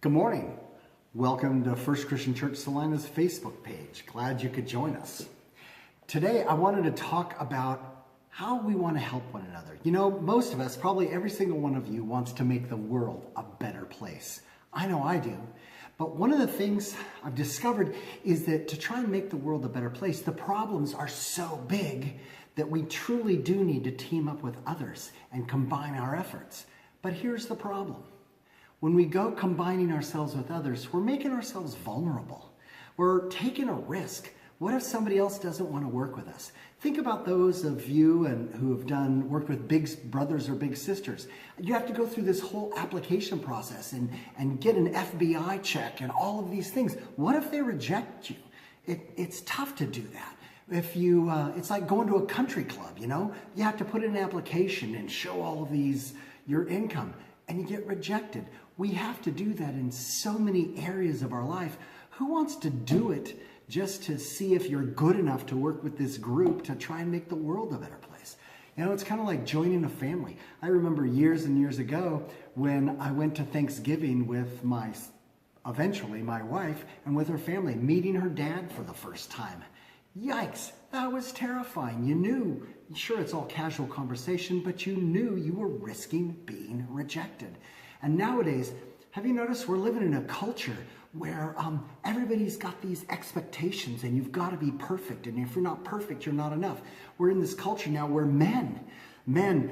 Good morning. Welcome to First Christian Church Salina's Facebook page. Glad you could join us. Today, I wanted to talk about how we want to help one another. You know, most of us, probably every single one of you, wants to make the world a better place. I know I do. But one of the things I've discovered is that to try and make the world a better place, the problems are so big that we truly do need to team up with others and combine our efforts. But here's the problem. When we go combining ourselves with others, we're making ourselves vulnerable. We're taking a risk. What if somebody else doesn't want to work with us? Think about those of you who have worked with big brothers or big sisters. You have to go through this whole application process and get an FBI check and all of these things. What if they reject you? It's tough to do that. It's like going to a country club, you know? You have to put in an application and show all of your income, and you get rejected. We have to do that in so many areas of our life. Who wants to do it just to see if you're good enough to work with this group to try and make the world a better place? You know, it's kind of like joining a family. I remember years and years ago when I went to Thanksgiving with eventually my wife and with her family, meeting her dad for the first time. Yikes, that was terrifying. You knew, sure, it's all casual conversation, but you knew you were risking being rejected. And nowadays, have you noticed we're living in a culture where everybody's got these expectations and you've got to be perfect. And if you're not perfect, you're not enough. We're in this culture now where men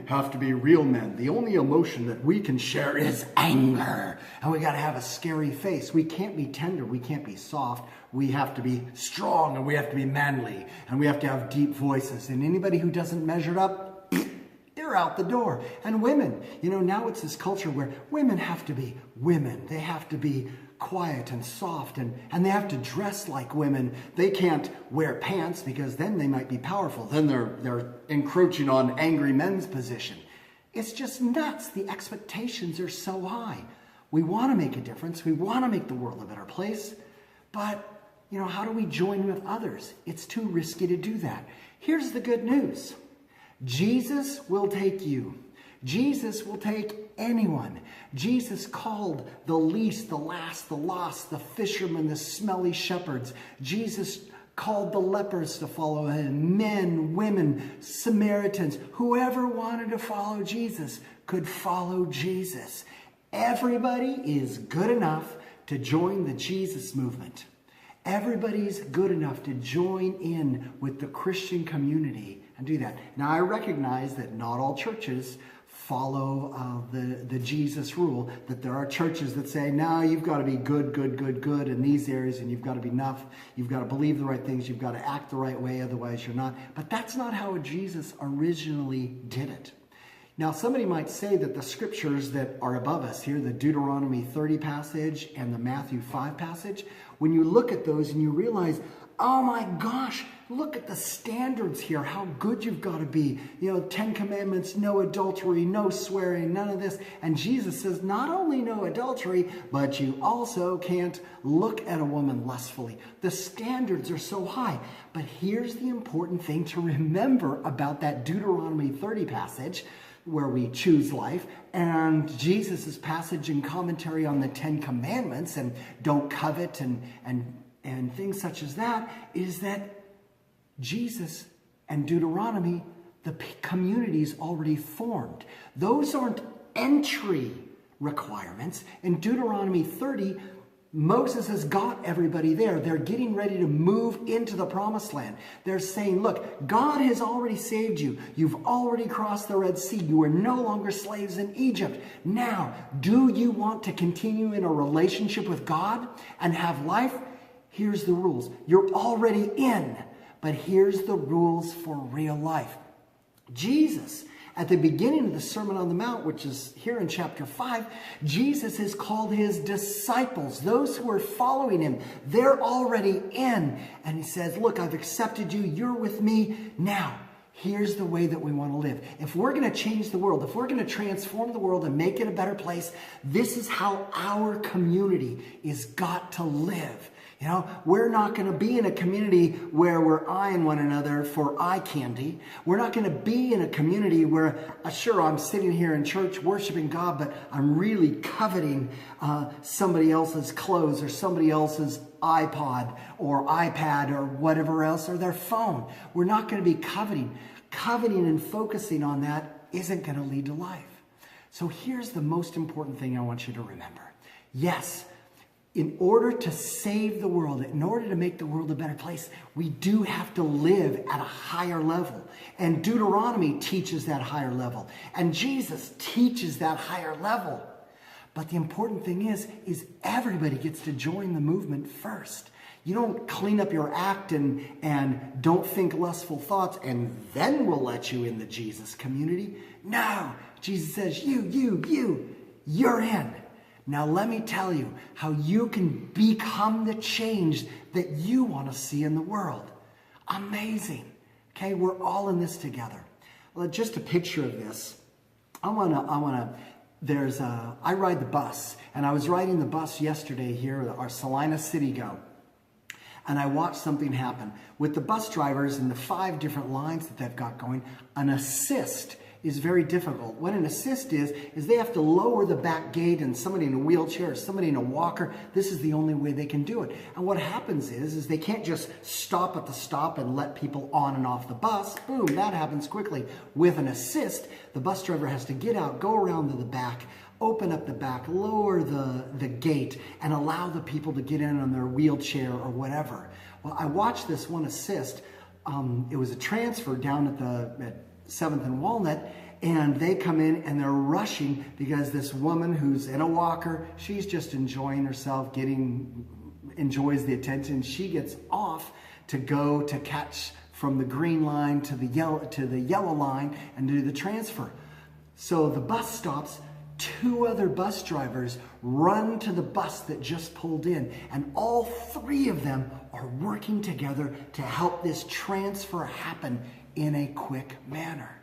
have to be real men. The only emotion that we can share is anger. And we got to have a scary face. We can't be tender. We can't be soft. We have to be strong and we have to be manly. And we have to have deep voices. And anybody who doesn't measure up, they're out the door. And women, you know, now it's this culture where women have to be women. They have to be quiet and soft and they have to dress like women. They can't wear pants because then they might be powerful. Then they're encroaching on angry men's position. It's just nuts. The expectations are so high. We want to make a difference. We want to make the world a better place. But, you know, how do we join with others? It's too risky to do that. Here's the good news. Jesus will take you. Jesus will take anyone. Jesus called the least, the last, the lost, the fishermen, the smelly shepherds. Jesus called the lepers to follow him. Men, women, Samaritans, whoever wanted to follow Jesus could follow Jesus. Everybody is good enough to join the Jesus movement. Everybody's good enough to join in with the Christian community and do that. Now, I recognize that not all churches follow the Jesus rule, that there are churches that say, no, you've got to be good in these areas, and you've got to be enough. You've got to believe the right things. You've got to act the right way, otherwise you're not. But that's not how Jesus originally did it. Now, somebody might say that the scriptures that are above us here, the Deuteronomy 30 passage and the Matthew 5 passage, when you look at those and you realize, oh my gosh, look at the standards here, how good you've got to be. You know, 10 commandments, no adultery, no swearing, none of this. And Jesus says, not only no adultery, but you also can't look at a woman lustfully. The standards are so high. But here's the important thing to remember about that Deuteronomy 30 passage, where we choose life, and Jesus's passage and commentary on the 10 commandments and don't covet and things such as that, is that Jesus and Deuteronomy, the community's already formed. Those aren't entry requirements. In Deuteronomy 30, Moses has got everybody there. They're getting ready to move into the promised land. They're saying, look, God has already saved you. You've already crossed the Red Sea. You are no longer slaves in Egypt. Now, do you want to continue in a relationship with God and have life? Here's the rules. You're already in, but here's the rules for real life. Jesus, at the beginning of the Sermon on the Mount, which is here in chapter 5, Jesus has called his disciples, those who are following him. They're already in. And he says, look, I've accepted you. You're with me. Now, here's the way that we want to live. If we're going to change the world, if we're going to transform the world and make it a better place, this is how our community is got to live. You know, we're not going to be in a community where we're eyeing one another for eye candy. We're not going to be in a community where, sure, I'm sitting here in church worshiping God, but I'm really coveting somebody else's clothes or somebody else's iPod or iPad or whatever else, or their phone. We're not going to be coveting. Coveting and focusing on that isn't going to lead to life. So here's the most important thing I want you to remember. Yes, in order to save the world, in order to make the world a better place, we do have to live at a higher level. And Deuteronomy teaches that higher level. And Jesus teaches that higher level. But the important thing is everybody gets to join the movement first. You don't clean up your act and don't think lustful thoughts and then we'll let you in the Jesus community. No, Jesus says, you're in. Now let me tell you how you can become the change that you want to see in the world. Amazing. Okay, we're all in this together. Well, just a picture of this. I ride the bus, and I was riding the bus yesterday here, our Salina City Go. And I watched something happen. With the bus drivers and the 5 different lines that they've got going, an assist is very difficult. What an assist is they have to lower the back gate, and somebody in a wheelchair or somebody in a walker, this is the only way they can do it. And what happens is they can't just stop at the stop and let people on and off the bus. Boom, that happens quickly. With an assist, the bus driver has to get out, go around to the back, open up the back, lower the gate, and allow the people to get in on their wheelchair or whatever. Well, I watched this one assist. It was a transfer down at 7th and Walnut, and they come in and they're rushing because this woman who's in a walker, she's just enjoying herself, enjoys the attention. She gets off to go to catch from the green line to the yellow line and do the transfer. So the bus stops. 2 other bus drivers run to the bus that just pulled in, and all 3 of them are working together to help this transfer happen in a quick manner.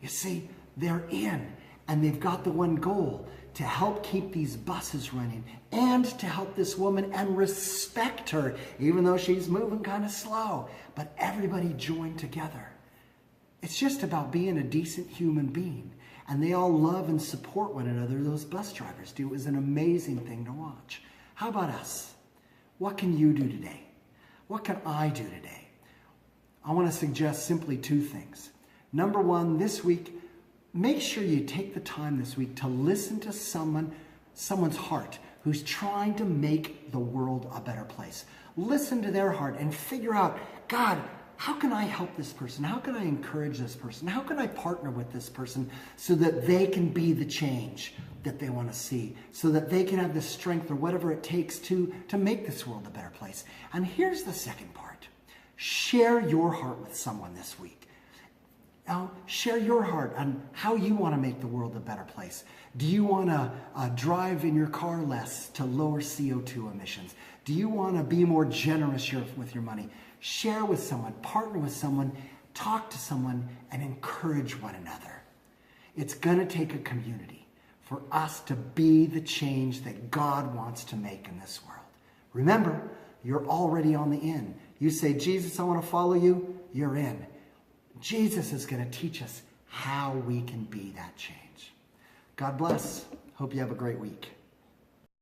You see, they're in, and they've got the one goal: to help keep these buses running and to help this woman and respect her, even though she's moving kind of slow. But everybody joined together. It's just about being a decent human being. And they all love and support one another, those bus drivers do. It was an amazing thing to watch. How about us? What can you do today? What can I do today? I want to suggest simply 2 things. Number 1, this week, make sure you take the time this week to listen to someone's heart who's trying to make the world a better place. Listen to their heart and figure out, God, how can I help this person? How can I encourage this person? How can I partner with this person so that they can be the change that they want to see, so that they can have the strength or whatever it takes to make this world a better place? And here's the second part. Share your heart with someone this week. Now, share your heart on how you want to make the world a better place. Do you want to drive in your car less to lower CO2 emissions? Do you want to be more generous with your money? Share with someone, partner with someone, talk to someone, and encourage one another. It's going to take a community for us to be the change that God wants to make in this world. Remember, you're already on the in. You say, Jesus, I want to follow you, you're in. Jesus is going to teach us how we can be that change. God bless. Hope you have a great week.